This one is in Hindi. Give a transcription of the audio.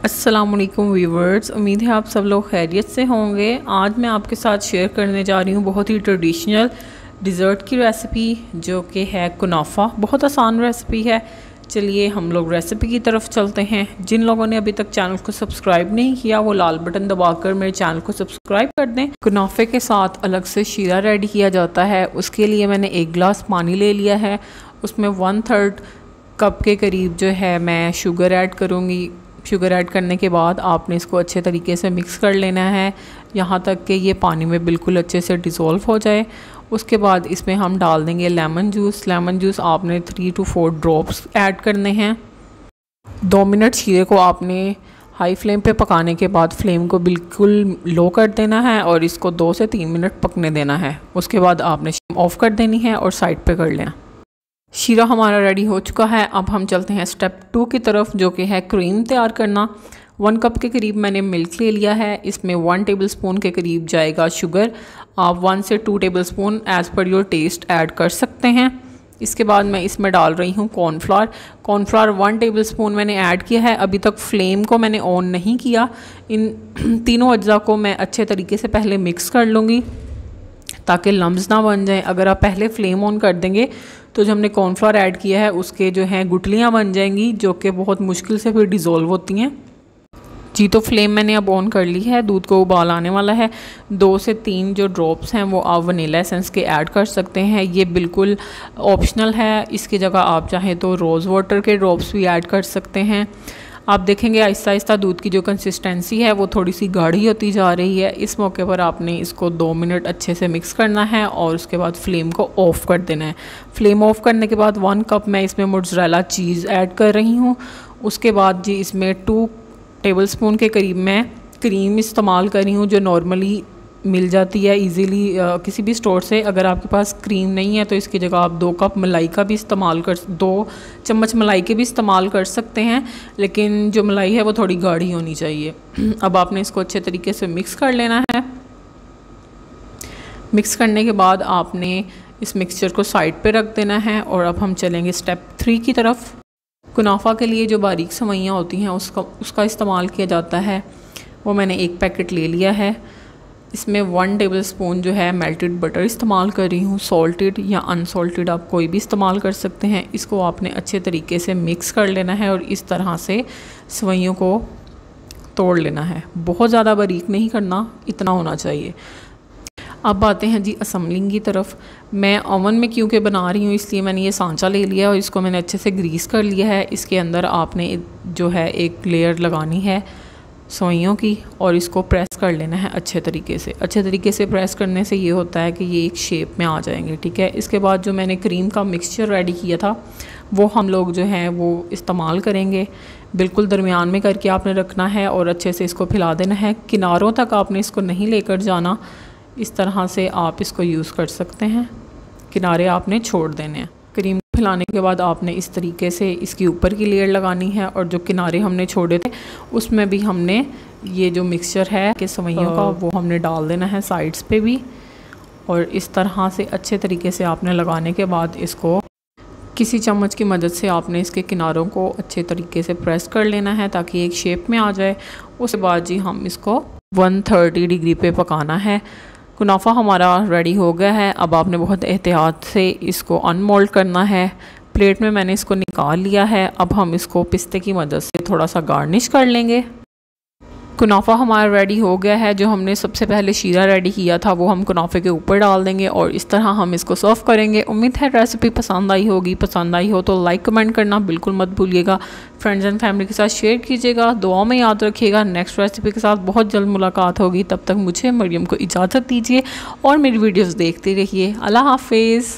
अस्सलामुअलैकुम व्यूवर्स, उम्मीद है आप सब लोग खैरियत से होंगे। आज मैं आपके साथ शेयर करने जा रही हूँ बहुत ही ट्रेडिशनल डिज़र्ट की रेसिपी जो कि है कुनाफा। बहुत आसान रेसिपी है। चलिए हम लोग रेसिपी की तरफ चलते हैं। जिन लोगों ने अभी तक चैनल को सब्सक्राइब नहीं किया वो लाल बटन दबाकर मेरे चैनल को सब्सक्राइब कर दें। कुनाफे के साथ अलग से शीरा रेडी किया जाता है। उसके लिए मैंने 1 गिलास पानी ले लिया है। उसमें 1/3 कप के करीब जो है मैं शुगर ऐड करूँगी। शुगर ऐड करने के बाद आपने इसको अच्छे तरीके से मिक्स कर लेना है यहाँ तक कि ये पानी में बिल्कुल अच्छे से डिज़ोल्व हो जाए। उसके बाद इसमें हम डाल देंगे लेमन जूस। लेमन जूस आपने 3 to 4 ड्रॉप्स ऐड करने हैं। 2 मिनट शीरे को आपने हाई फ्लेम पे पकाने के बाद फ्लेम को बिल्कुल लो कर देना है और इसको 2 से 3 मिनट पकने देना है। उसके बाद आपने ऑफ़ कर देनी है और साइड पे कर लेना। शीरा हमारा रेडी हो चुका है। अब हम चलते हैं स्टेप 2 की तरफ जो कि है क्रीम तैयार करना। 1 कप के करीब मैंने मिल्क ले लिया है। इसमें 1 टेबलस्पून के करीब जाएगा शुगर। आप 1 से 2 tablespoon as per your taste add कर सकते हैं। इसके बाद मैं इसमें डाल रही हूँ कॉर्नफ्लावर। कॉर्नफ्लावर 1 टेबलस्पून मैंने ऐड किया है। अभी तक फ्लेम को मैंने ऑन नहीं किया। इन तीनों अज्जा को मैं अच्छे तरीके से पहले मिक्स कर लूँगी ताकि लम्स ना बन जाएं। अगर आप पहले फ्लेम ऑन कर देंगे तो जो हमने कॉर्नफ्लावर ऐड किया है उसके जो हैं गुठलियाँ बन जाएंगी जो कि बहुत मुश्किल से फिर डिज़ोल्व होती हैं। जी तो फ्लेम मैंने अब ऑन कर ली है। दूध को उबाल आने वाला है। 2 से 3 जो ड्रॉप्स हैं वो आप वनीला एसेंस के ऐड कर सकते हैं। ये बिल्कुल ऑप्शनल है। इसकी जगह आप चाहें तो रोज़ वाटर के ड्रॉप्स भी ऐड कर सकते हैं। आप देखेंगे आहिस्ता आहिस्ता दूध की जो कंसिस्टेंसी है वो थोड़ी सी गाढ़ी होती जा रही है। इस मौके पर आपने इसको 2 मिनट अच्छे से मिक्स करना है और उसके बाद फ्लेम को ऑफ़ कर देना है। फ्लेम ऑफ़ करने के बाद 1 कप मैं इसमें मोज़रेला चीज़ ऐड कर रही हूँ। उसके बाद जी इसमें 2 टेबलस्पून के करीब मैं क्रीम इस्तेमाल कर रही हूँ जो नॉर्मली मिल जाती है इजीली किसी भी स्टोर से। अगर आपके पास क्रीम नहीं है तो इसकी जगह आप 2 कप मलाई का भी इस्तेमाल 2 चम्मच मलाई के भी इस्तेमाल कर सकते हैं, लेकिन जो मलाई है वो थोड़ी गाढ़ी होनी चाहिए। अब आपने इसको अच्छे तरीके से मिक्स कर लेना है। मिक्स करने के बाद आपने इस मिक्सचर को साइड पे रख देना है और अब हम चलेंगे स्टेप 3 की तरफ। कुनाफा के लिए जो बारीक सेवइयाँ होती हैं उसका इस्तेमाल किया जाता है। वो मैंने 1 पैकेट ले लिया है। इसमें 1 टेबलस्पून जो है मेल्टेड बटर इस्तेमाल कर रही हूँ। सॉल्टेड या अनसॉल्टेड आप कोई भी इस्तेमाल कर सकते हैं। इसको आपने अच्छे तरीके से मिक्स कर लेना है और इस तरह से सेवइयों को तोड़ लेना है। बहुत ज़्यादा बारीक नहीं करना, इतना होना चाहिए। अब आते हैं जी असेंबलिंग की तरफ। मैं ओवन में क्योंकि बना रही हूँ इसलिए मैंने ये सांचा ले लिया और इसको मैंने अच्छे से ग्रीस कर लिया है। इसके अंदर आपने जो है एक लेयर लगानी है सेवइयों की और इसको प्रेस कर लेना है अच्छे तरीके से। अच्छे तरीके से प्रेस करने से ये होता है कि ये एक शेप में आ जाएंगे, ठीक है। इसके बाद जो मैंने क्रीम का मिक्सचर रेडी किया था वो हम लोग जो है वो इस्तेमाल करेंगे। बिल्कुल दरमियान में करके आपने रखना है और अच्छे से इसको फैला देना है। किनारों तक आपने इसको नहीं लेकर जाना। इस तरह से आप इसको यूज़ कर सकते हैं। किनारे आपने छोड़ देने हैं। क्रीम फैलाने के बाद आपने इस तरीके से इसकी ऊपर की लेयर लगानी है और जो किनारे हमने छोड़े थे उसमें भी हमने ये जो मिक्सचर है कि सेवइयों का वो हमने डाल देना है साइड्स पे भी। और इस तरह से अच्छे तरीके से आपने लगाने के बाद इसको किसी चम्मच की मदद से आपने इसके किनारों को अच्छे तरीके से प्रेस कर लेना है ताकि एक शेप में आ जाए। उसके बाद जी हम इसको 130 डिग्री पे पकाना है। कुनाफा हमारा रेडी हो गया है। अब आपने बहुत एहतियात से इसको अनमोल्ड करना है। प्लेट में मैंने इसको निकाल लिया है। अब हम इसको पिस्ते की मदद से थोड़ा सा गार्निश कर लेंगे। कुनाफा हमारा रेडी हो गया है। जो हमने सबसे पहले शीरा रेडी किया था वो हम कुनाफे के ऊपर डाल देंगे और इस तरह हम इसको सर्व करेंगे। उम्मीद है रेसिपी पसंद आई होगी। पसंद आई हो तो लाइक कमेंट करना बिल्कुल मत भूलिएगा। फ्रेंड्स एंड फैमिली के साथ शेयर कीजिएगा। दुआओं में याद रखिएगा। नेक्स्ट रेसिपी के साथ बहुत जल्द मुलाकात होगी। तब तक मुझे मरियम को इजाज़त दीजिए और मेरी वीडियोज़ देखते रहिए। अल्लाह हाफिज़।